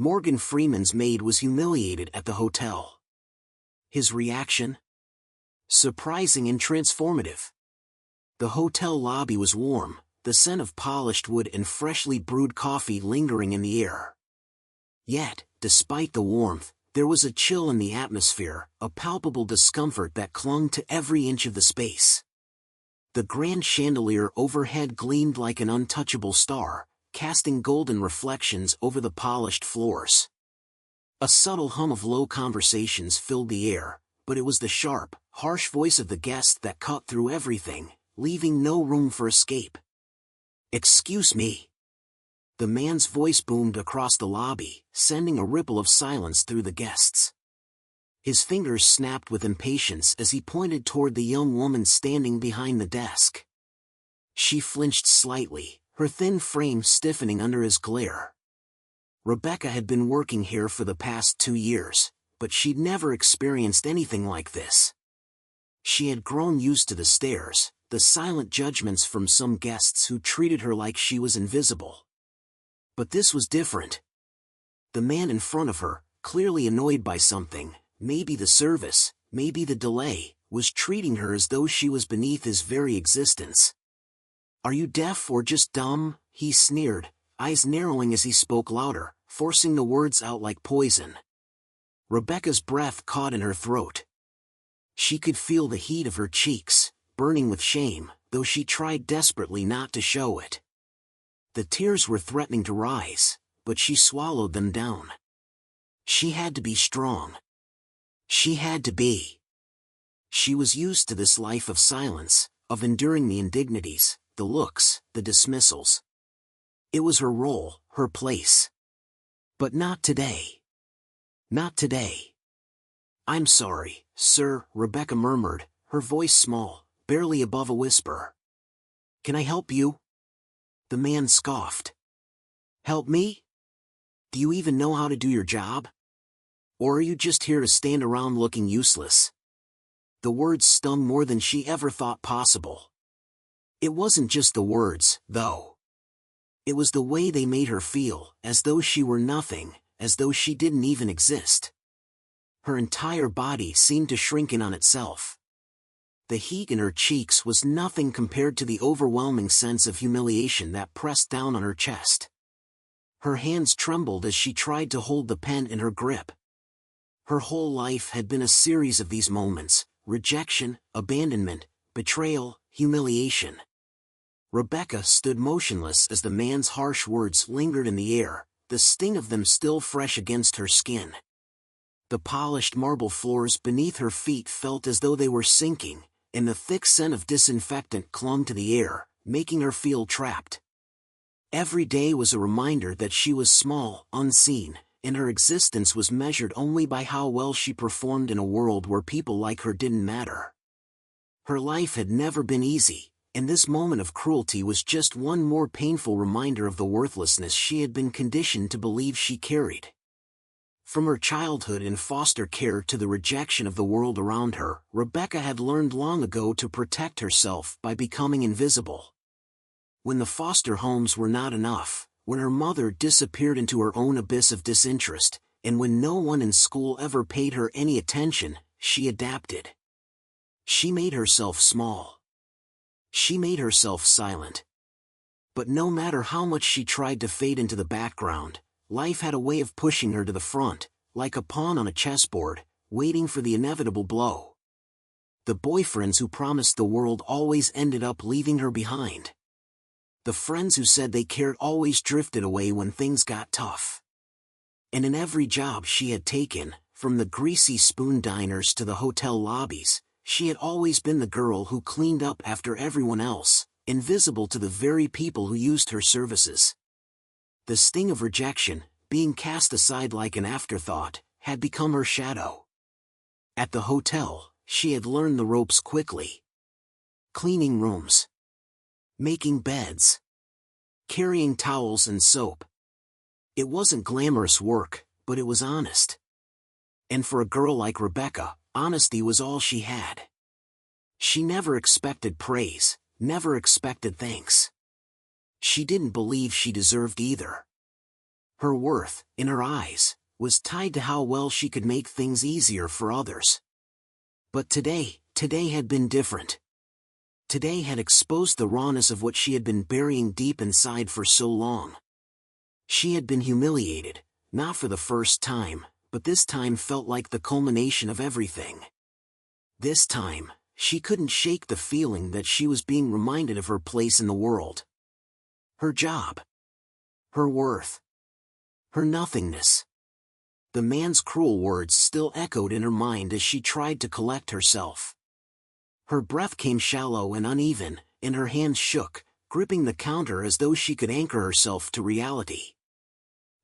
Morgan Freeman's maid was humiliated at the hotel. His reaction? Surprising and transformative. The hotel lobby was warm, the scent of polished wood and freshly brewed coffee lingering in the air. Yet, despite the warmth, there was a chill in the atmosphere, a palpable discomfort that clung to every inch of the space. The grand chandelier overhead gleamed like an untouchable star, casting golden reflections over the polished floors. A subtle hum of low conversations filled the air, but it was the sharp, harsh voice of the guest that cut through everything, leaving no room for escape. "Excuse me." The man's voice boomed across the lobby, sending a ripple of silence through the guests. His fingers snapped with impatience as he pointed toward the young woman standing behind the desk. She flinched slightly, her thin frame stiffening under his glare. Rebecca had been working here for the past 2 years, but she'd never experienced anything like this. She had grown used to the stares, the silent judgments from some guests who treated her like she was invisible. But this was different. The man in front of her, clearly annoyed by something, maybe the service, maybe the delay, was treating her as though she was beneath his very existence. "Are you deaf or just dumb?" he sneered, eyes narrowing as he spoke louder, forcing the words out like poison. Rebecca's breath caught in her throat. She could feel the heat of her cheeks, burning with shame, though she tried desperately not to show it. The tears were threatening to rise, but she swallowed them down. She had to be strong. She had to be. She was used to this life of silence, of enduring the indignities, the looks, the dismissals. It was her role, her place. But not today. Not today. "I'm sorry, sir," Rebecca murmured, her voice small, barely above a whisper. "Can I help you?" The man scoffed. "Help me? Do you even know how to do your job? Or are you just here to stand around looking useless?" The words stung more than she ever thought possible. It wasn't just the words, though. It was the way they made her feel, as though she were nothing, as though she didn't even exist. Her entire body seemed to shrink in on itself. The heat in her cheeks was nothing compared to the overwhelming sense of humiliation that pressed down on her chest. Her hands trembled as she tried to hold the pen in her grip. Her whole life had been a series of these moments: rejection, abandonment, betrayal, humiliation. Rebecca stood motionless as the man's harsh words lingered in the air, the sting of them still fresh against her skin. The polished marble floors beneath her feet felt as though they were sinking, and the thick scent of disinfectant clung to the air, making her feel trapped. Every day was a reminder that she was small, unseen, and her existence was measured only by how well she performed in a world where people like her didn't matter. Her life had never been easy, and this moment of cruelty was just one more painful reminder of the worthlessness she had been conditioned to believe she carried. From her childhood in foster care to the rejection of the world around her, Rebecca had learned long ago to protect herself by becoming invisible. When the foster homes were not enough, when her mother disappeared into her own abyss of disinterest, and when no one in school ever paid her any attention, she adapted. She made herself small. She made herself silent. But no matter how much she tried to fade into the background, life had a way of pushing her to the front, like a pawn on a chessboard, waiting for the inevitable blow. The boyfriends who promised the world always ended up leaving her behind. The friends who said they cared always drifted away when things got tough. And in every job she had taken, from the greasy spoon diners to the hotel lobbies, she had always been the girl who cleaned up after everyone else, invisible to the very people who used her services. The sting of rejection, being cast aside like an afterthought, had become her shadow. At the hotel, she had learned the ropes quickly. Cleaning rooms. Making beds. Carrying towels and soap. It wasn't glamorous work, but it was honest. And for a girl like Rebecca, honesty was all she had. She never expected praise, never expected thanks. She didn't believe she deserved either. Her worth, in her eyes, was tied to how well she could make things easier for others. But today had been different. Today had exposed the rawness of what she had been burying deep inside for so long. She had been humiliated, not for the first time, but this time felt like the culmination of everything. This time, she couldn't shake the feeling that she was being reminded of her place in the world. Her job. Her worth. Her nothingness. The man's cruel words still echoed in her mind as she tried to collect herself. Her breath came shallow and uneven, and her hands shook, gripping the counter as though she could anchor herself to reality.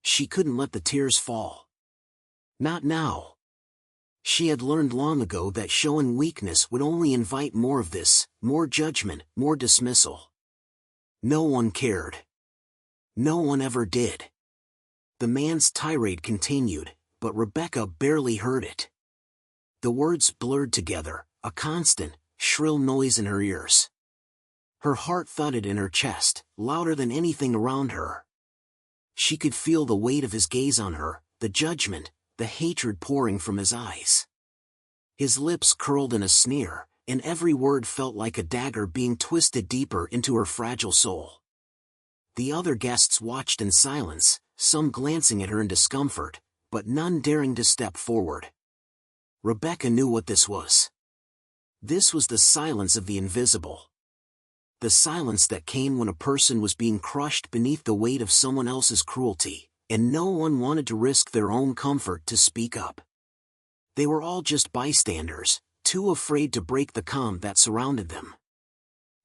She couldn't let the tears fall. Not now. She had learned long ago that showing weakness would only invite more of this, more judgment, more dismissal. No one cared. No one ever did. The man's tirade continued, but Rebecca barely heard it. The words blurred together, a constant, shrill noise in her ears. Her heart thudded in her chest, louder than anything around her. She could feel the weight of his gaze on her, the judgment, the hatred pouring from his eyes. His lips curled in a sneer, and every word felt like a dagger being twisted deeper into her fragile soul. The other guests watched in silence, some glancing at her in discomfort, but none daring to step forward. Rebecca knew what this was. This was the silence of the invisible. The silence that came when a person was being crushed beneath the weight of someone else's cruelty, and no one wanted to risk their own comfort to speak up. They were all just bystanders, too afraid to break the calm that surrounded them.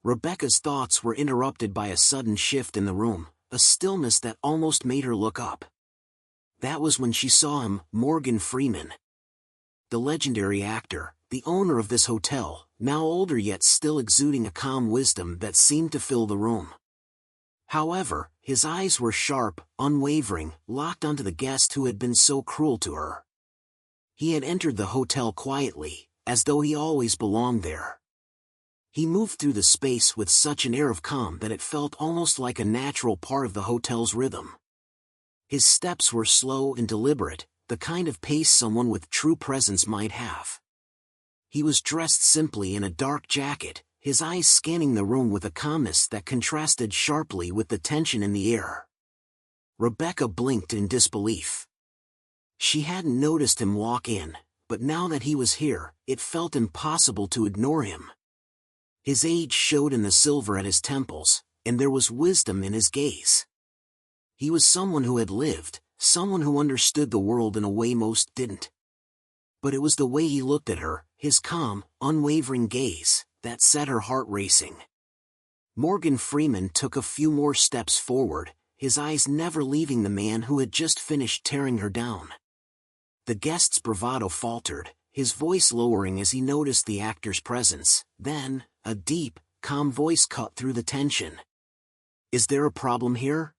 Rebecca's thoughts were interrupted by a sudden shift in the room, a stillness that almost made her look up. That was when she saw him, Morgan Freeman. The legendary actor, the owner of this hotel, now older yet still exuding a calm wisdom that seemed to fill the room. However, his eyes were sharp, unwavering, locked onto the guest who had been so cruel to her. He had entered the hotel quietly, as though he always belonged there. He moved through the space with such an air of calm that it felt almost like a natural part of the hotel's rhythm. His steps were slow and deliberate, the kind of pace someone with true presence might have. He was dressed simply in a dark jacket, his eyes scanning the room with a calmness that contrasted sharply with the tension in the air. Rebecca blinked in disbelief. She hadn't noticed him walk in, but now that he was here, it felt impossible to ignore him. His age showed in the silver at his temples, and there was wisdom in his gaze. He was someone who had lived, someone who understood the world in a way most didn't. But it was the way he looked at her, his calm, unwavering gaze, that set her heart racing. Morgan Freeman took a few more steps forward, his eyes never leaving the man who had just finished tearing her down. The guest's bravado faltered, his voice lowering as he noticed the actor's presence. Then, a deep, calm voice cut through the tension. "Is there a problem here?"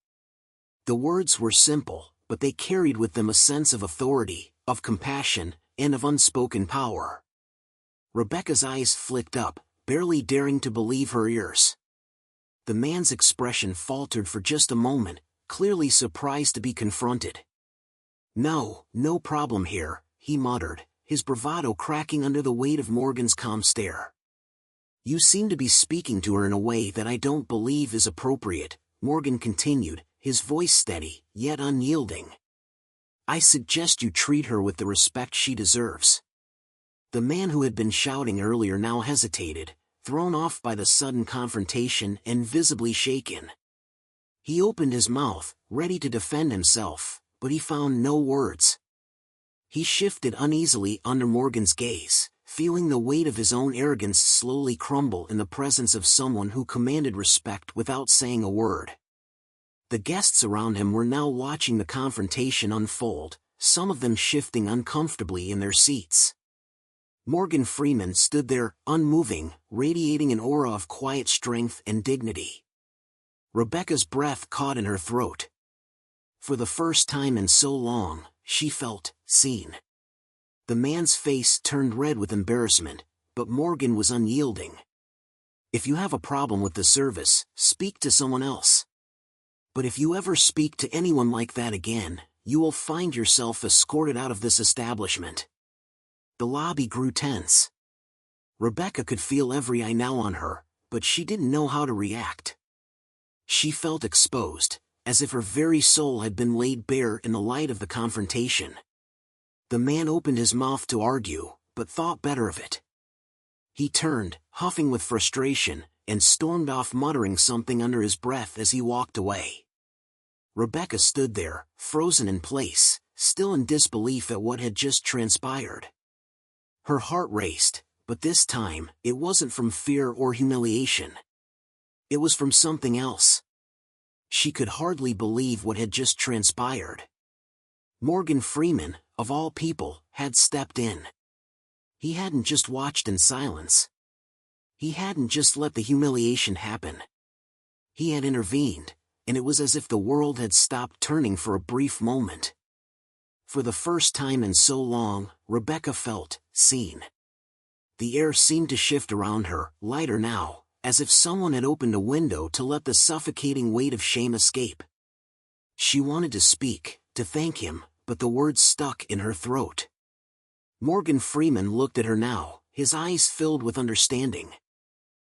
The words were simple, but they carried with them a sense of authority, of compassion, and of unspoken power. Rebecca's eyes flicked up, barely daring to believe her ears. The man's expression faltered for just a moment, clearly surprised to be confronted. "No problem here," he muttered, his bravado cracking under the weight of Morgan's calm stare. "You seem to be speaking to her in a way that I don't believe is appropriate," Morgan continued, his voice steady, yet unyielding. "I suggest you treat her with the respect she deserves." The man who had been shouting earlier now hesitated, thrown off by the sudden confrontation and visibly shaken. He opened his mouth, ready to defend himself, but he found no words. He shifted uneasily under Morgan's gaze, feeling the weight of his own arrogance slowly crumble in the presence of someone who commanded respect without saying a word. The guests around him were now watching the confrontation unfold, some of them shifting uncomfortably in their seats. Morgan Freeman stood there, unmoving, radiating an aura of quiet strength and dignity. Rebecca's breath caught in her throat. For the first time in so long, she felt seen. The man's face turned red with embarrassment, but Morgan was unyielding. "If you have a problem with the service, speak to someone else." But if you ever speak to anyone like that again, you will find yourself escorted out of this establishment. The lobby grew tense. Rebecca could feel every eye now on her, but she didn't know how to react. She felt exposed, as if her very soul had been laid bare in the light of the confrontation. The man opened his mouth to argue, but thought better of it. He turned, huffing with frustration, and stormed off muttering something under his breath as he walked away. Rebecca stood there, frozen in place, still in disbelief at what had just transpired. Her heart raced, but this time, it wasn't from fear or humiliation. It was from something else. She could hardly believe what had just transpired. Morgan Freeman, of all people, had stepped in. He hadn't just watched in silence. He hadn't just let the humiliation happen. He had intervened, and it was as if the world had stopped turning for a brief moment. For the first time in so long, Rebecca felt seen. The air seemed to shift around her, lighter now, as if someone had opened a window to let the suffocating weight of shame escape. She wanted to speak, to thank him, but the words stuck in her throat. Morgan Freeman looked at her now, his eyes filled with understanding.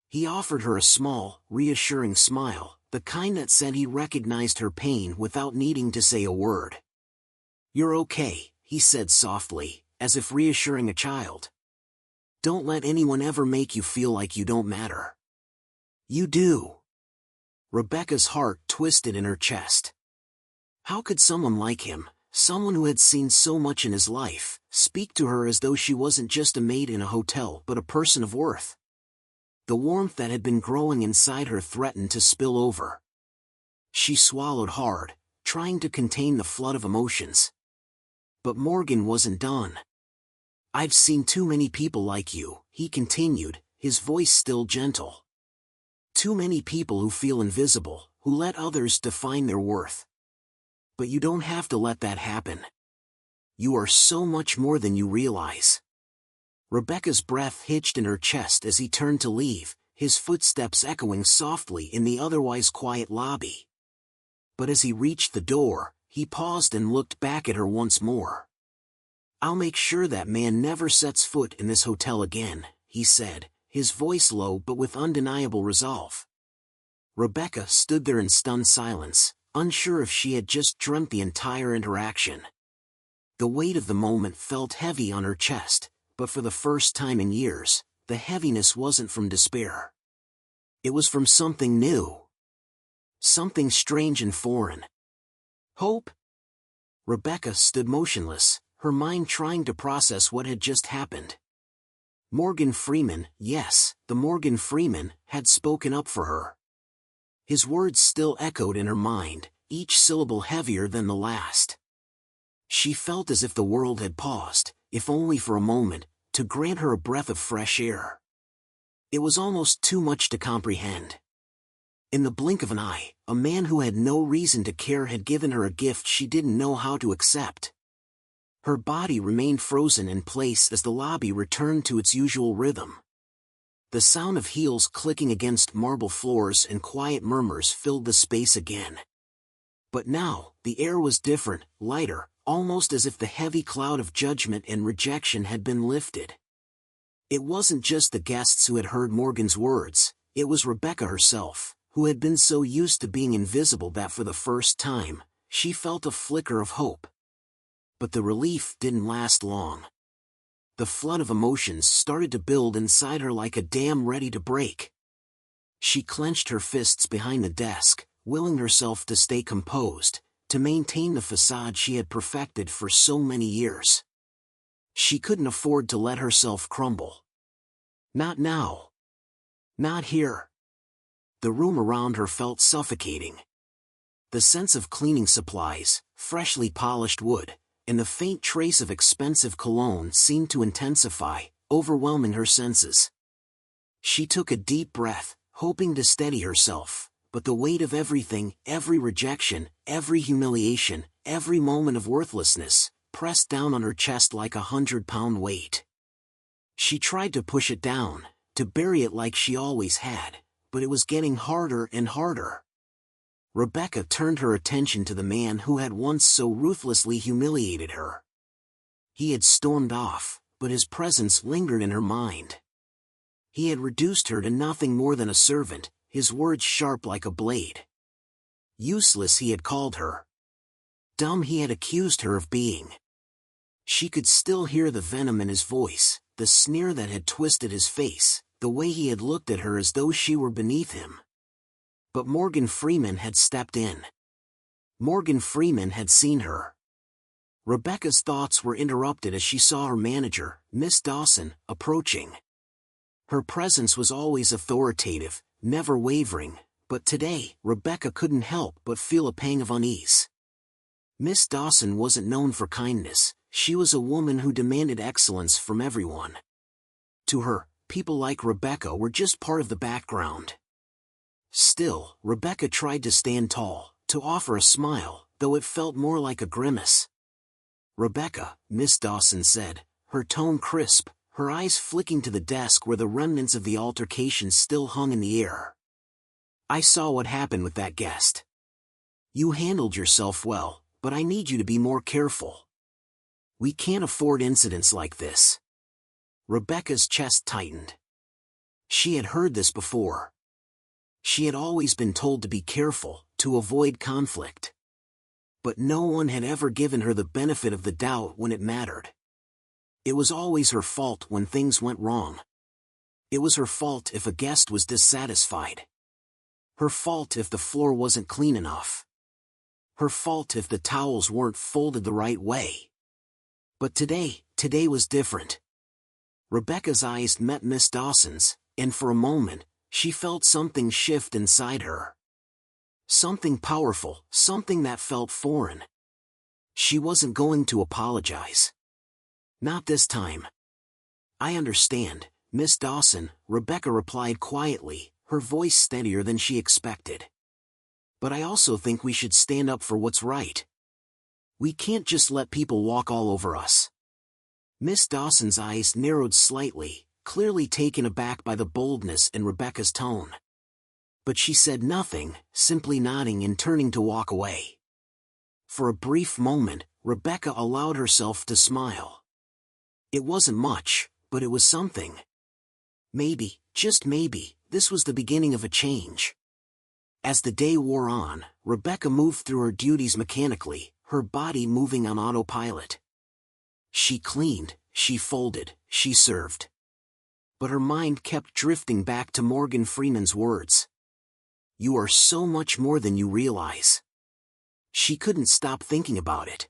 He offered her a small, reassuring smile, the kind that said he recognized her pain without needing to say a word. "You're okay," he said softly, as if reassuring a child. "Don't let anyone ever make you feel like you don't matter. You do." Rebecca's heart twisted in her chest. How could someone like him, someone who had seen so much in his life, speak to her as though she wasn't just a maid in a hotel but a person of worth? The warmth that had been growing inside her threatened to spill over. She swallowed hard, trying to contain the flood of emotions. But Morgan wasn't done. "I've seen too many people like you," he continued, his voice still gentle. "Too many people who feel invisible, who let others define their worth. But you don't have to let that happen. You are so much more than you realize." Rebecca's breath hitched in her chest as he turned to leave, his footsteps echoing softly in the otherwise quiet lobby. But as he reached the door, he paused and looked back at her once more. "I'll make sure that man never sets foot in this hotel again," he said, his voice low but with undeniable resolve. Rebecca stood there in stunned silence, unsure if she had just dreamt the entire interaction. The weight of the moment felt heavy on her chest, but for the first time in years, the heaviness wasn't from despair. It was from something new. Something strange and foreign. Hope? Rebecca stood motionless, her mind trying to process what had just happened. Morgan Freeman, yes, the Morgan Freeman, had spoken up for her. His words still echoed in her mind, each syllable heavier than the last. She felt as if the world had paused, if only for a moment, to grant her a breath of fresh air. It was almost too much to comprehend. In the blink of an eye, a man who had no reason to care had given her a gift she didn't know how to accept. Her body remained frozen in place as the lobby returned to its usual rhythm. The sound of heels clicking against marble floors and quiet murmurs filled the space again. But now, the air was different, lighter, almost as if the heavy cloud of judgment and rejection had been lifted. It wasn't just the guests who had heard Morgan's words, it was Rebecca herself, who had been so used to being invisible that for the first time, she felt a flicker of hope. But the relief didn't last long. The flood of emotions started to build inside her like a dam ready to break. She clenched her fists behind the desk, willing herself to stay composed, to maintain the facade she had perfected for so many years. She couldn't afford to let herself crumble. Not now. Not here. The room around her felt suffocating. The sense of cleaning supplies, freshly polished wood, and the faint trace of expensive cologne seemed to intensify, overwhelming her senses. She took a deep breath, hoping to steady herself, but the weight of everything, every rejection, every humiliation, every moment of worthlessness, pressed down on her chest like 100-pound weight. She tried to push it down, to bury it like she always had, but it was getting harder and harder. Rebecca turned her attention to the man who had once so ruthlessly humiliated her. He had stormed off, but his presence lingered in her mind. He had reduced her to nothing more than a servant, his words sharp like a blade. Useless he had called her. Dumb he had accused her of being. She could still hear the venom in his voice, the sneer that had twisted his face, the way he had looked at her as though she were beneath him. But Morgan Freeman had stepped in. Morgan Freeman had seen her. Rebecca's thoughts were interrupted as she saw her manager, Miss Dawson, approaching. Her presence was always authoritative, never wavering, but today, Rebecca couldn't help but feel a pang of unease. Miss Dawson wasn't known for kindness, she was a woman who demanded excellence from everyone. To her, people like Rebecca were just part of the background. Still, Rebecca tried to stand tall, to offer a smile, though it felt more like a grimace. "Rebecca," Miss Dawson said, her tone crisp, her eyes flicking to the desk where the remnants of the altercation still hung in the air. "I saw what happened with that guest. You handled yourself well, but I need you to be more careful. We can't afford incidents like this." Rebecca's chest tightened. She had heard this before. She had always been told to be careful, to avoid conflict. But no one had ever given her the benefit of the doubt when it mattered. It was always her fault when things went wrong. It was her fault if a guest was dissatisfied. Her fault if the floor wasn't clean enough. Her fault if the towels weren't folded the right way. But today was different. Rebecca's eyes met Miss Dawson's, and for a moment, she felt something shift inside her. Something powerful, something that felt foreign. She wasn't going to apologize. Not this time. "I understand, Miss Dawson," Rebecca replied quietly, her voice steadier than she expected. "But I also think we should stand up for what's right. We can't just let people walk all over us." Miss Dawson's eyes narrowed slightly, clearly taken aback by the boldness in Rebecca's tone. But she said nothing, simply nodding and turning to walk away. For a brief moment, Rebecca allowed herself to smile. It wasn't much, but it was something. Maybe, just maybe, this was the beginning of a change. As the day wore on, Rebecca moved through her duties mechanically, her body moving on autopilot. She cleaned, she folded, she served. But her mind kept drifting back to Morgan Freeman's words. "You are so much more than you realize." She couldn't stop thinking about it.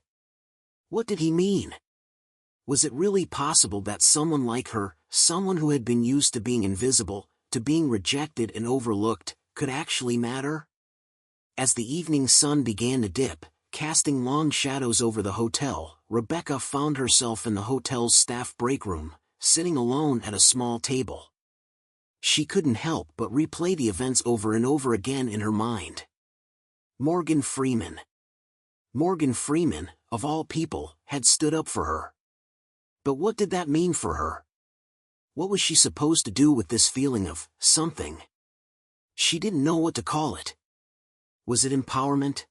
What did he mean? Was it really possible that someone like her, someone who had been used to being invisible, to being rejected and overlooked, could actually matter? As the evening sun began to dip, casting long shadows over the hotel, Rebecca found herself in the hotel's staff break room, sitting alone at a small table. She couldn't help but replay the events over and over again in her mind. Morgan Freeman. Morgan Freeman, of all people, had stood up for her. But what did that mean for her? What was she supposed to do with this feeling of something? She didn't know what to call it. Was it empowerment?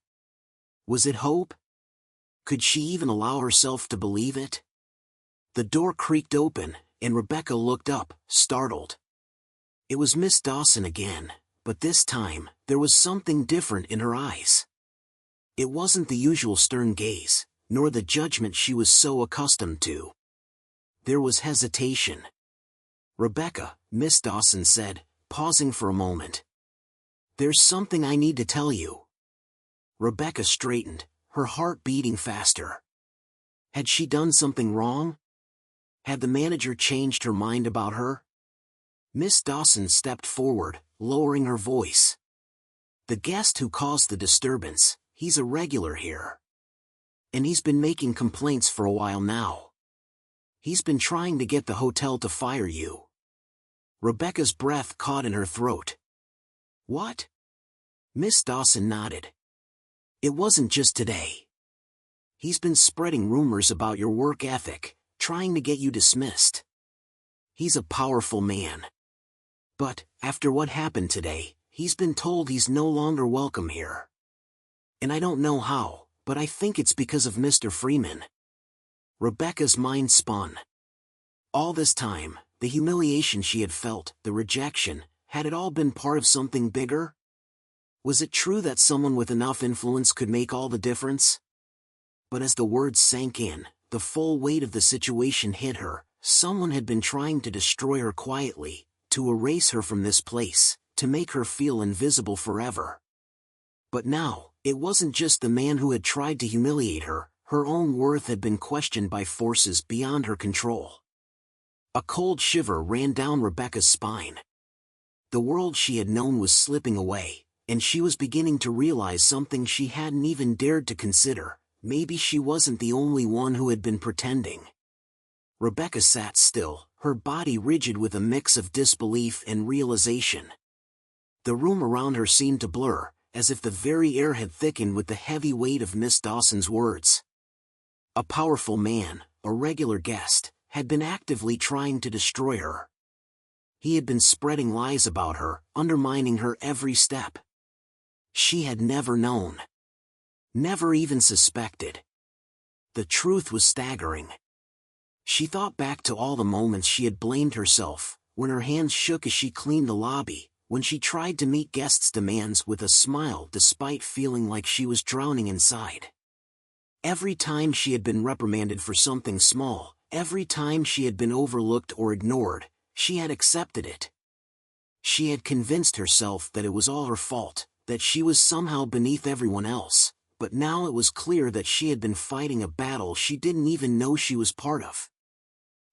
Was it hope? Could she even allow herself to believe it? The door creaked open, and Rebecca looked up, startled. It was Miss Dawson again, but this time, there was something different in her eyes. It wasn't the usual stern gaze, nor the judgment she was so accustomed to. There was hesitation. "Rebecca," Miss Dawson said, pausing for a moment. "There's something I need to tell you." Rebecca straightened, her heart beating faster. Had she done something wrong? Had the manager changed her mind about her? Miss Dawson stepped forward, lowering her voice. "The guest who caused the disturbance, he's a regular here. And he's been making complaints for a while now. He's been trying to get the hotel to fire you." Rebecca's breath caught in her throat. "What?" Miss Dawson nodded. "It wasn't just today. He's been spreading rumors about your work ethic, trying to get you dismissed. He's a powerful man. But, after what happened today, he's been told he's no longer welcome here." And I don't know how, but I think it's because of Mr. Freeman. Rebecca's mind spun. All this time, the humiliation she had felt, the rejection, had it all been part of something bigger? Was it true that someone with enough influence could make all the difference? But as the words sank in, the full weight of the situation hit her. Someone had been trying to destroy her quietly, to erase her from this place, to make her feel invisible forever. But now, it wasn't just the man who had tried to humiliate her, her own worth had been questioned by forces beyond her control. A cold shiver ran down Rebecca's spine. The world she had known was slipping away, and she was beginning to realize something she hadn't even dared to consider. Maybe she wasn't the only one who had been pretending. Rebecca sat still, her body rigid with a mix of disbelief and realization. The room around her seemed to blur, as if the very air had thickened with the heavy weight of Miss Dawson's words. A powerful man, a regular guest, had been actively trying to destroy her. He had been spreading lies about her, undermining her every step. She had never known. Never even suspected. The truth was staggering. She thought back to all the moments she had blamed herself, when her hands shook as she cleaned the lobby, when she tried to meet guests' demands with a smile despite feeling like she was drowning inside. Every time she had been reprimanded for something small, every time she had been overlooked or ignored, she had accepted it. She had convinced herself that it was all her fault, that she was somehow beneath everyone else, but now it was clear that she had been fighting a battle she didn't even know she was part of.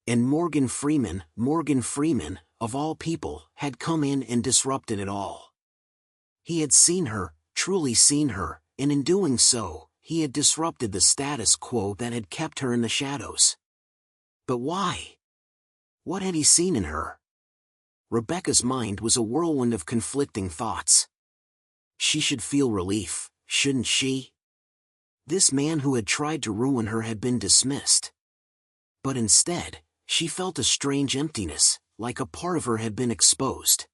And Morgan Freeman, of all people, had come in and disrupted it all. He had seen her, truly seen her, and in doing so, he had disrupted the status quo that had kept her in the shadows. But why? What had he seen in her? Rebecca's mind was a whirlwind of conflicting thoughts. She should feel relief, shouldn't she? This man who had tried to ruin her had been dismissed. But instead, she felt a strange emptiness, like a part of her had been exposed.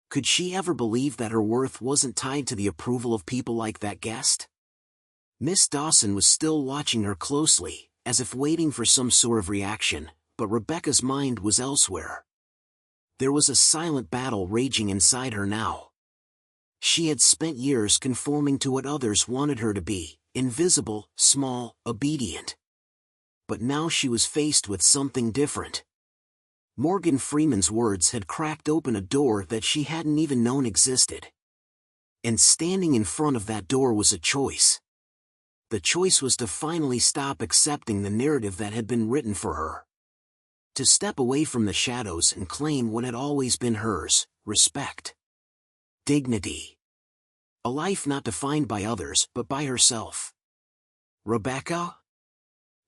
Could she ever believe that her worth wasn't tied to the approval of people like that guest? Miss Dawson was still watching her closely, as if waiting for some sort of reaction, but Rebecca's mind was elsewhere. There was a silent battle raging inside her now. She had spent years conforming to what others wanted her to be, invisible, small, obedient. But now she was faced with something different. Morgan Freeman's words had cracked open a door that she hadn't even known existed. And standing in front of that door was a choice. The choice was to finally stop accepting the narrative that had been written for her. To step away from the shadows and claim what had always been hers: respect. Dignity. A life not defined by others but by herself. Rebecca?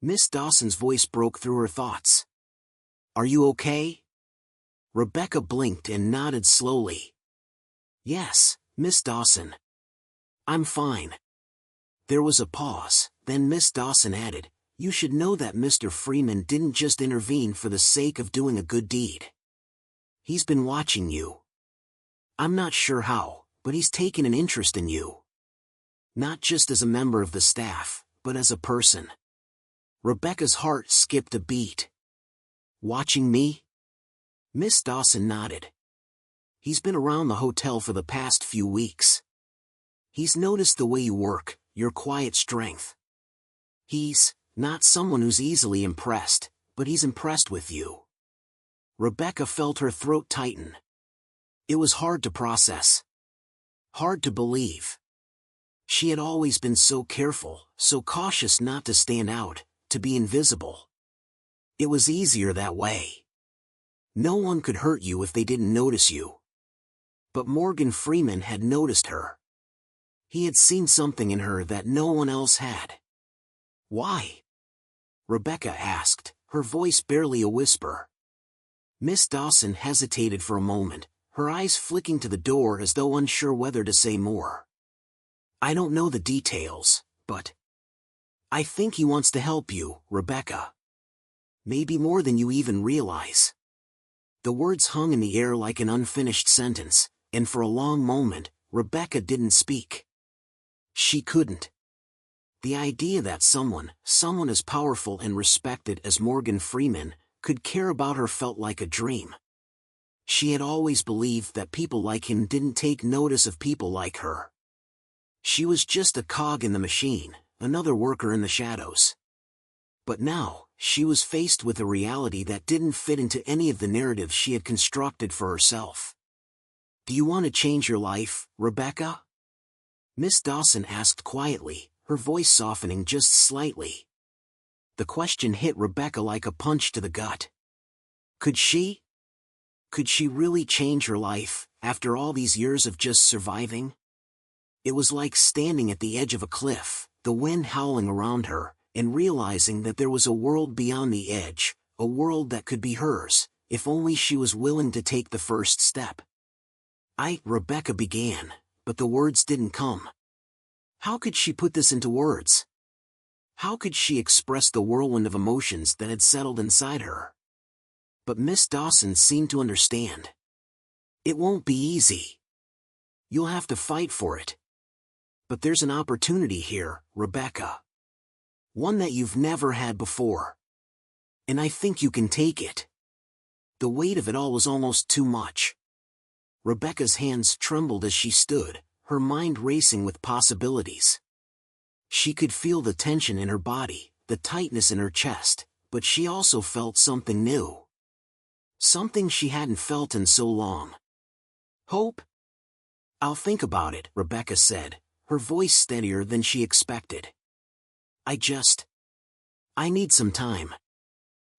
Miss Dawson's voice broke through her thoughts. Are you okay? Rebecca blinked and nodded slowly. Yes, Miss Dawson. I'm fine. There was a pause, then Miss Dawson added, you should know that Mr. Freeman didn't just intervene for the sake of doing a good deed. He's been watching you. I'm not sure how, but he's taken an interest in you. Not just as a member of the staff, but as a person. Rebecca's heart skipped a beat. Watching me? Miss Dawson nodded. He's been around the hotel for the past few weeks. He's noticed the way you work, your quiet strength. He's not someone who's easily impressed, but he's impressed with you. Rebecca felt her throat tighten. It was hard to process. Hard to believe. She had always been so careful, so cautious not to stand out, to be invisible. It was easier that way. No one could hurt you if they didn't notice you. But Morgan Freeman had noticed her. He had seen something in her that no one else had. Why? Rebecca asked, her voice barely a whisper. Miss Dawson hesitated for a moment, her eyes flicking to the door as though unsure whether to say more. I don't know the details, but I think he wants to help you, Rebecca. Maybe more than you even realize. The words hung in the air like an unfinished sentence, and for a long moment, Rebecca didn't speak. She couldn't. The idea that someone as powerful and respected as Morgan Freeman, could care about her felt like a dream. She had always believed that people like him didn't take notice of people like her. She was just a cog in the machine, another worker in the shadows. But now, she was faced with a reality that didn't fit into any of the narratives she had constructed for herself. "Do you want to change your life, Rebecca?" Miss Dawson asked quietly, her voice softening just slightly. The question hit Rebecca like a punch to the gut. Could she? Could she really change her life, after all these years of just surviving? It was like standing at the edge of a cliff, the wind howling around her, and realizing that there was a world beyond the edge, a world that could be hers, if only she was willing to take the first step. Rebecca began, but the words didn't come. How could she put this into words? How could she express the whirlwind of emotions that had settled inside her? But Miss Dawson seemed to understand. "It won't be easy. You'll have to fight for it. But there's an opportunity here, Rebecca. One that you've never had before. And I think you can take it." The weight of it all was almost too much. Rebecca's hands trembled as she stood, her mind racing with possibilities. She could feel the tension in her body, the tightness in her chest, but she also felt something new. Something she hadn't felt in so long. Hope? "I'll think about it," Rebecca said, her voice steadier than she expected. I need some time."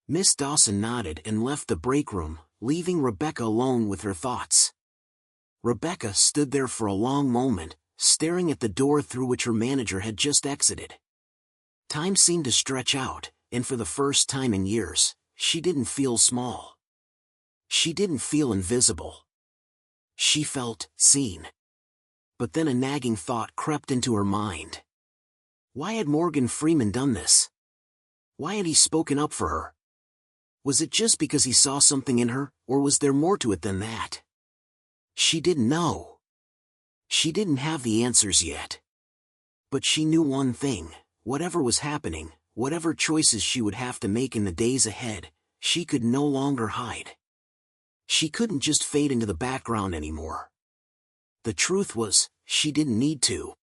Miss Dawson nodded and left the break room, leaving Rebecca alone with her thoughts. Rebecca stood there for a long moment, staring at the door through which her manager had just exited. Time seemed to stretch out, and for the first time in years, she didn't feel small. She didn't feel invisible. She felt seen. But then a nagging thought crept into her mind. Why had Morgan Freeman done this? Why had he spoken up for her? Was it just because he saw something in her, or was there more to it than that? She didn't know. She didn't have the answers yet. But she knew one thing: whatever was happening, whatever choices she would have to make in the days ahead, she could no longer hide. She couldn't just fade into the background anymore. The truth was, she didn't need to.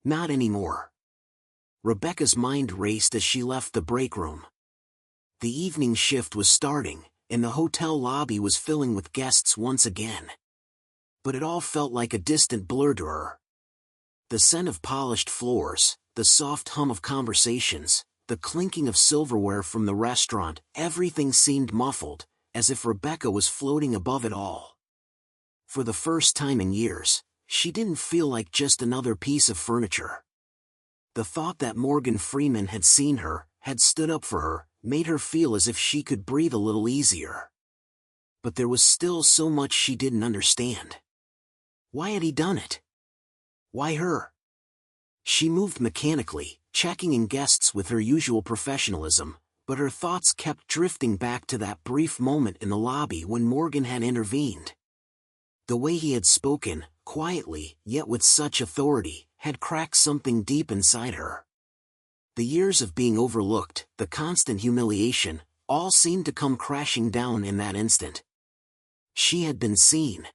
Not anymore. Rebecca's mind raced as she left the break room. The evening shift was starting, and the hotel lobby was filling with guests once again. But it all felt like a distant blur to her. The scent of polished floors, the soft hum of conversations, the clinking of silverware from the restaurant, everything seemed muffled, as if Rebecca was floating above it all. For the first time in years, she didn't feel like just another piece of furniture. The thought that Morgan Freeman had seen her, had stood up for her, made her feel as if she could breathe a little easier. But there was still so much she didn't understand. Why had he done it? Why her? She moved mechanically, checking in guests with her usual professionalism, but her thoughts kept drifting back to that brief moment in the lobby when Morgan had intervened. The way he had spoken, quietly, yet with such authority, had cracked something deep inside her. The years of being overlooked, the constant humiliation, all seemed to come crashing down in that instant. She had been seen.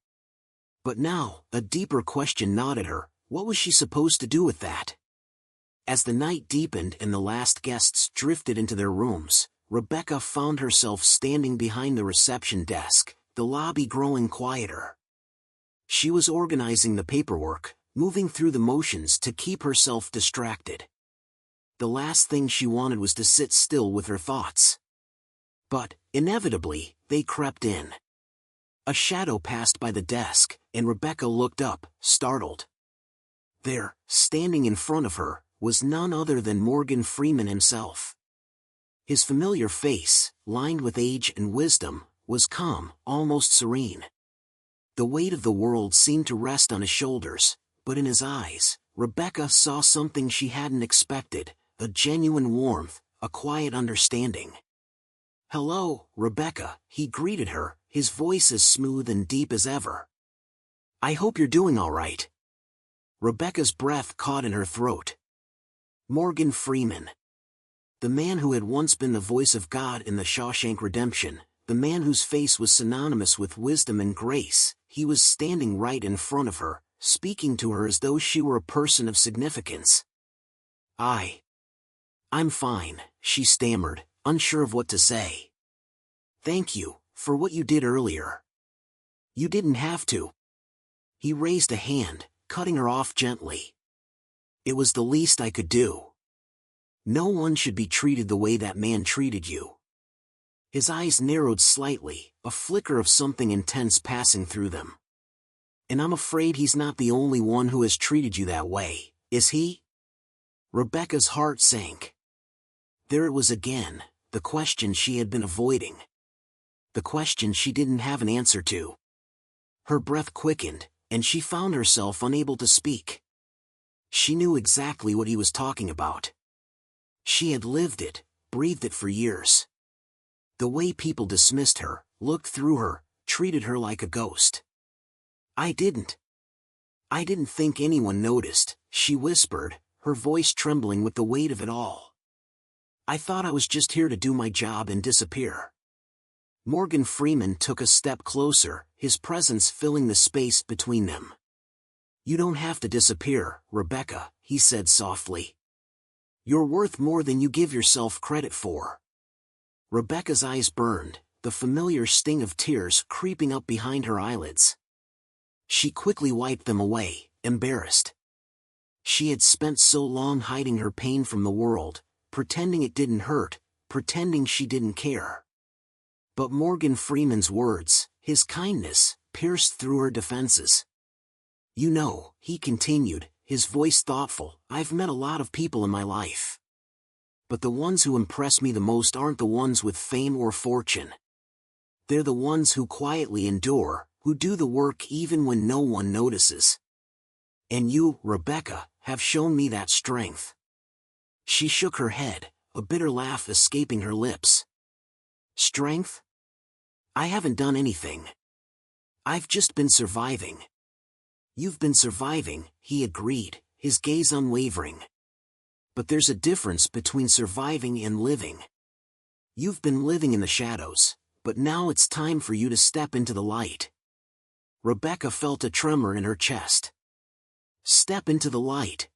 But now, a deeper question gnawed at her: what was she supposed to do with that? As the night deepened and the last guests drifted into their rooms, Rebecca found herself standing behind the reception desk, the lobby growing quieter. She was organizing the paperwork, moving through the motions to keep herself distracted. The last thing she wanted was to sit still with her thoughts. But, inevitably, they crept in. A shadow passed by the desk, and Rebecca looked up, startled. There, standing in front of her, was none other than Morgan Freeman himself. His familiar face, lined with age and wisdom, was calm, almost serene. The weight of the world seemed to rest on his shoulders, but in his eyes, Rebecca saw something she hadn't expected: a genuine warmth, a quiet understanding. "Hello, Rebecca," he greeted her, his voice as smooth and deep as ever. "I hope you're doing all right." Rebecca's breath caught in her throat. Morgan Freeman. The man who had once been the voice of God in the Shawshank Redemption, the man whose face was synonymous with wisdom and grace, he was standing right in front of her, speaking to her as though she were a person of significance. I'm fine, she stammered, unsure of what to say. Thank you, for what you did earlier. You didn't have to. He raised a hand, cutting her off gently. It was the least I could do. No one should be treated the way that man treated you. His eyes narrowed slightly, a flicker of something intense passing through them. And I'm afraid he's not the only one who has treated you that way, is he? Rebecca's heart sank. There it was again, the question she had been avoiding. The question she didn't have an answer to. Her breath quickened, and she found herself unable to speak. She knew exactly what he was talking about. She had lived it, breathed it for years. The way people dismissed her, looked through her, treated her like a ghost. I didn't think anyone noticed, she whispered, her voice trembling with the weight of it all. I thought I was just here to do my job and disappear. Morgan Freeman took a step closer, his presence filling the space between them. You don't have to disappear, Rebecca, he said softly. You're worth more than you give yourself credit for. Rebecca's eyes burned, the familiar sting of tears creeping up behind her eyelids. She quickly wiped them away, embarrassed. She had spent so long hiding her pain from the world, pretending it didn't hurt, pretending she didn't care. But Morgan Freeman's words, his kindness, pierced through her defenses. You know, he continued, his voice thoughtful, I've met a lot of people in my life. But the ones who impress me the most aren't the ones with fame or fortune. They're the ones who quietly endure, who do the work even when no one notices. And you, Rebecca, have shown me that strength. She shook her head, a bitter laugh escaping her lips. Strength? I haven't done anything. I've just been surviving. You've been surviving, he agreed, his gaze unwavering. But there's a difference between surviving and living. You've been living in the shadows, but now it's time for you to step into the light. Rebecca felt a tremor in her chest. Step into the light.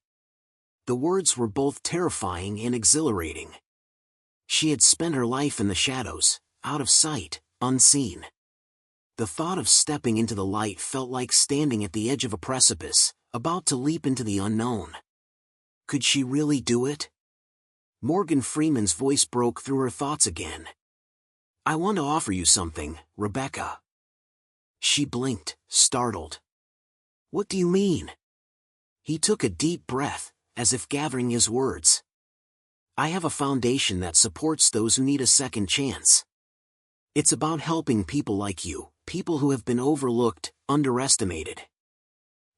The words were both terrifying and exhilarating. She had spent her life in the shadows, out of sight, unseen. The thought of stepping into the light felt like standing at the edge of a precipice, about to leap into the unknown. Could she really do it? Morgan Freeman's voice broke through her thoughts again. I want to offer you something, Rebecca. She blinked, startled. What do you mean? He took a deep breath, as if gathering his words. I have a foundation that supports those who need a second chance. It's about helping people like you, people who have been overlooked, underestimated.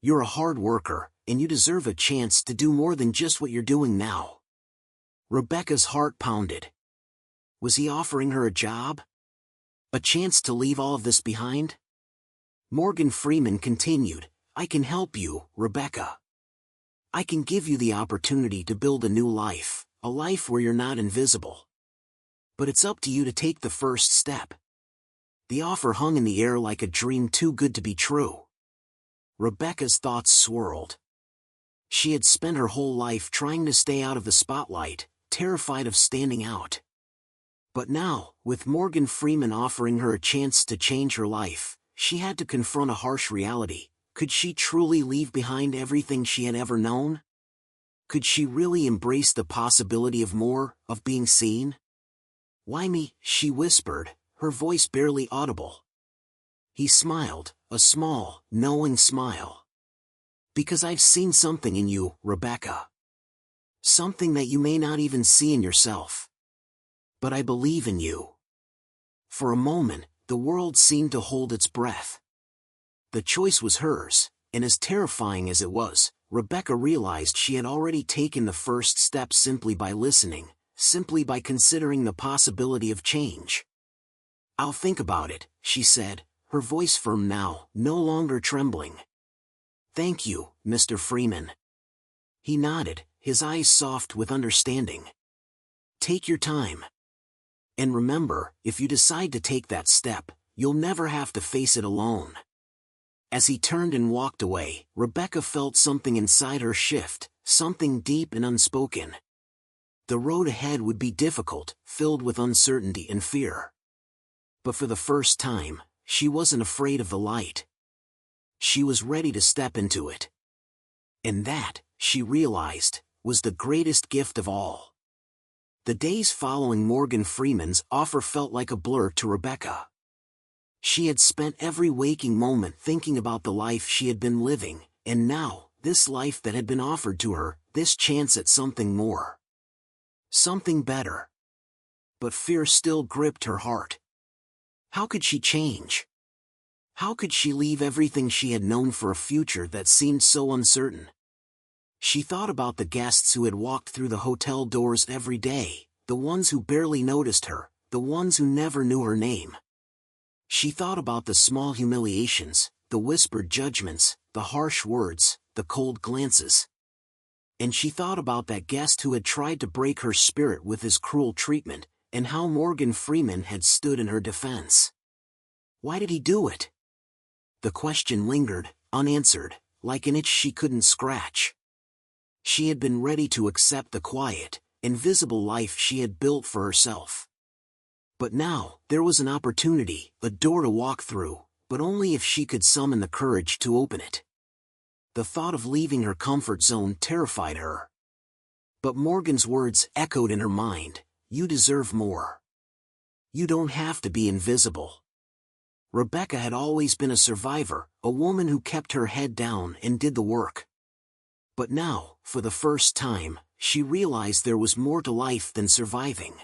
You're a hard worker, and you deserve a chance to do more than just what you're doing now. Rebecca's heart pounded. Was he offering her a job? A chance to leave all of this behind? Morgan Freeman continued, I can help you, Rebecca. I can give you the opportunity to build a new life, a life where you're not invisible. But it's up to you to take the first step. The offer hung in the air like a dream too good to be true. Rebecca's thoughts swirled. She had spent her whole life trying to stay out of the spotlight, terrified of standing out. But now, with Morgan Freeman offering her a chance to change her life, she had to confront a harsh reality. Could she truly leave behind everything she had ever known? Could she really embrace the possibility of more, of being seen? Why me? She whispered, her voice barely audible. He smiled, a small, knowing smile. Because I've seen something in you, Rebecca. Something that you may not even see in yourself. But I believe in you. For a moment, the world seemed to hold its breath. The choice was hers, and as terrifying as it was, Rebecca realized she had already taken the first step simply by listening, simply by considering the possibility of change. I'll think about it, she said, her voice firm now, no longer trembling. "Thank you, Mr. Freeman." He nodded, his eyes soft with understanding. "Take your time. And remember, if you decide to take that step, you'll never have to face it alone." As he turned and walked away, Rebecca felt something inside her shift, something deep and unspoken. The road ahead would be difficult, filled with uncertainty and fear. But for the first time, she wasn't afraid of the light. She was ready to step into it. And that, she realized, was the greatest gift of all. The days following Morgan Freeman's offer felt like a blur to Rebecca. She had spent every waking moment thinking about the life she had been living, and now, this life that had been offered to her, this chance at something more. Something better. But fear still gripped her heart. How could she change? How could she leave everything she had known for a future that seemed so uncertain? She thought about the guests who had walked through the hotel doors every day, the ones who barely noticed her, the ones who never knew her name. She thought about the small humiliations, the whispered judgments, the harsh words, the cold glances. And she thought about that guest who had tried to break her spirit with his cruel treatment, and how Morgan Freeman had stood in her defense. Why did he do it? The question lingered, unanswered, like an itch she couldn't scratch. She had been ready to accept the quiet, invisible life she had built for herself. But now, there was an opportunity, a door to walk through, but only if she could summon the courage to open it. The thought of leaving her comfort zone terrified her. But Morgan's words echoed in her mind, "You deserve more. You don't have to be invisible." Rebecca had always been a survivor, a woman who kept her head down and did the work. But now, for the first time, she realized there was more to life than surviving.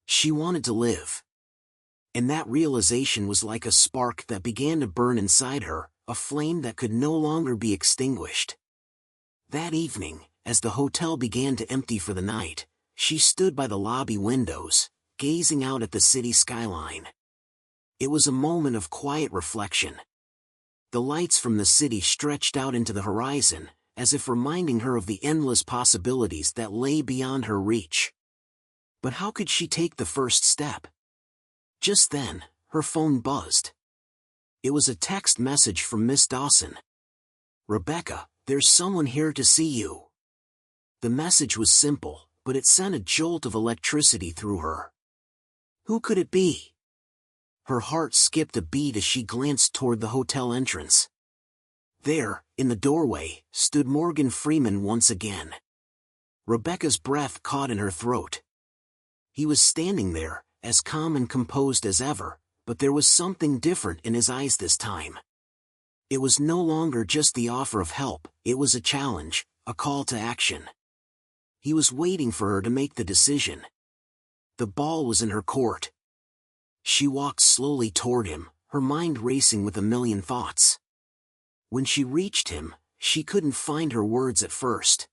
She wanted to live. And that realization was like a spark that began to burn inside her, a flame that could no longer be extinguished. That evening, as the hotel began to empty for the night, she stood by the lobby windows, gazing out at the city skyline. It was a moment of quiet reflection. The lights from the city stretched out into the horizon, as if reminding her of the endless possibilities that lay beyond her reach. But how could she take the first step? Just then, her phone buzzed. It was a text message from Miss Dawson. "Rebecca, there's someone here to see you." The message was simple, but it sent a jolt of electricity through her. Who could it be? Her heart skipped a beat as she glanced toward the hotel entrance. There, in the doorway, stood Morgan Freeman once again. Rebecca's breath caught in her throat. He was standing there, as calm and composed as ever, but there was something different in his eyes this time. It was no longer just the offer of help, it was a challenge, a call to action. He was waiting for her to make the decision. The ball was in her court. She walked slowly toward him, her mind racing with a million thoughts. When she reached him, she couldn't find her words at first.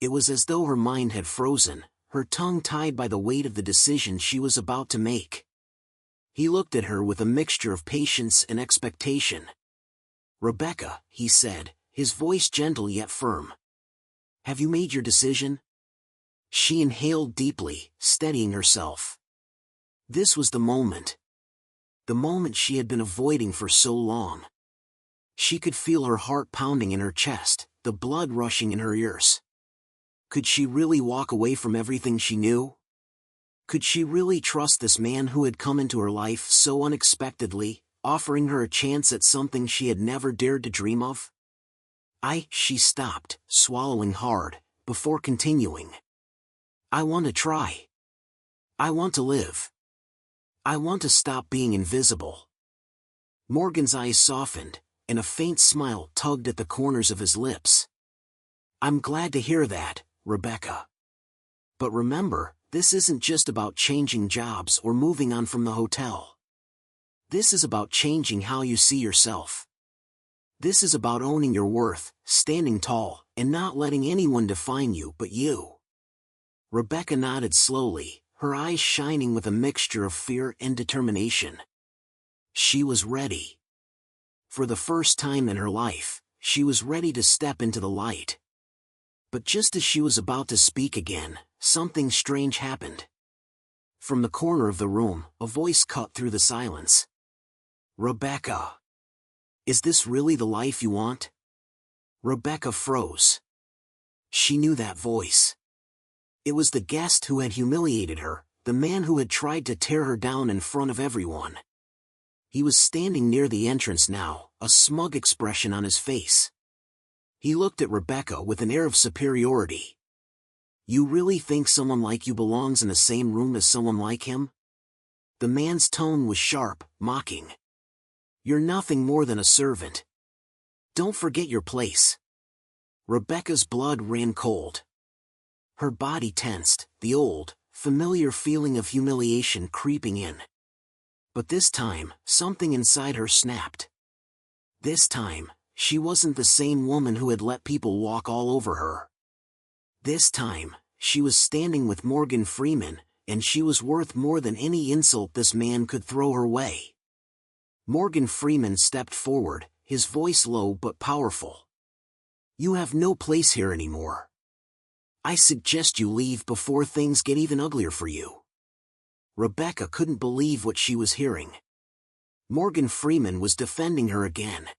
It was as though her mind had frozen, her tongue tied by the weight of the decision she was about to make. He looked at her with a mixture of patience and expectation. "Rebecca," he said, his voice gentle yet firm. "Have you made your decision?" She inhaled deeply, steadying herself. This was the moment. The moment she had been avoiding for so long. She could feel her heart pounding in her chest, the blood rushing in her ears. Could she really walk away from everything she knew? Could she really trust this man who had come into her life so unexpectedly, offering her a chance at something she had never dared to dream of? She stopped, swallowing hard, before continuing. "I want to try. I want to live. I want to stop being invisible." Morgan's eyes softened, and a faint smile tugged at the corners of his lips. "I'm glad to hear that, Rebecca. But remember, this isn't just about changing jobs or moving on from the hotel. This is about changing how you see yourself. This is about owning your worth, standing tall, and not letting anyone define you but you." Rebecca nodded slowly, her eyes shining with a mixture of fear and determination. She was ready. For the first time in her life, she was ready to step into the light. But just as she was about to speak again, something strange happened. From the corner of the room, a voice cut through the silence. "Rebecca. Is this really the life you want?" Rebecca froze. She knew that voice. It was the guest who had humiliated her, the man who had tried to tear her down in front of everyone. He was standing near the entrance now, a smug expression on his face. He looked at Rebecca with an air of superiority. "You really think someone like you belongs in the same room as someone like him?" The man's tone was sharp, mocking. "You're nothing more than a servant. Don't forget your place." Rebecca's blood ran cold. Her body tensed, the old, familiar feeling of humiliation creeping in. But this time, something inside her snapped. This time, she wasn't the same woman who had let people walk all over her. This time, she was standing with Morgan Freeman, and she was worth more than any insult this man could throw her way. Morgan Freeman stepped forward, his voice low but powerful. "You have no place here anymore. I suggest you leave before things get even uglier for you." Rebecca couldn't believe what she was hearing. Morgan Freeman was defending her again.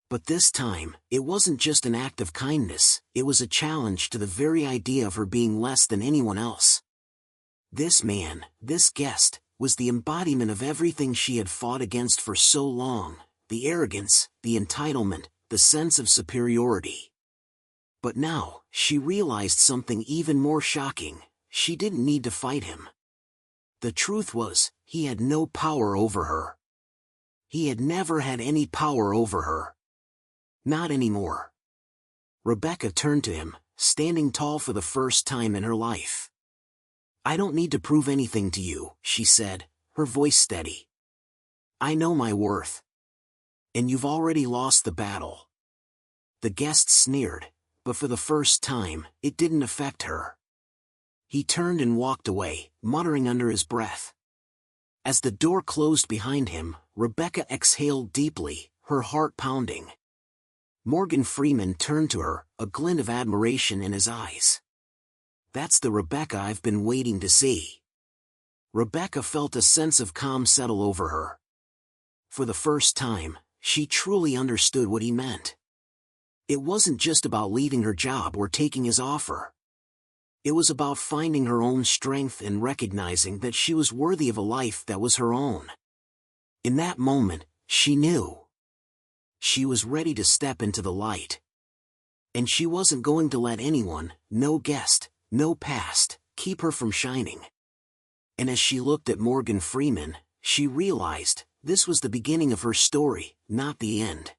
But this time, it wasn't just an act of kindness, it was a challenge to the very idea of her being less than anyone else. This man, this guest, was the embodiment of everything she had fought against for so long: the arrogance, the entitlement, the sense of superiority. But now, she realized something even more shocking: she didn't need to fight him. The truth was, he had no power over her. He had never had any power over her. Not anymore. Rebecca turned to him, standing tall for the first time in her life. "I don't need to prove anything to you," she said, her voice steady. "I know my worth. And you've already lost the battle." The guest sneered, but for the first time, it didn't affect her. He turned and walked away, muttering under his breath. As the door closed behind him, Rebecca exhaled deeply, her heart pounding. Morgan Freeman turned to her, a glint of admiration in his eyes. "That's the Rebecca I've been waiting to see." Rebecca felt a sense of calm settle over her. For the first time, she truly understood what he meant. It wasn't just about leaving her job or taking his offer. It was about finding her own strength and recognizing that she was worthy of a life that was her own. In that moment, she knew. She was ready to step into the light. And she wasn't going to let anyone, no guest, no past, keep her from shining. And as she looked at Morgan Freeman, she realized this was the beginning of her story, not the end.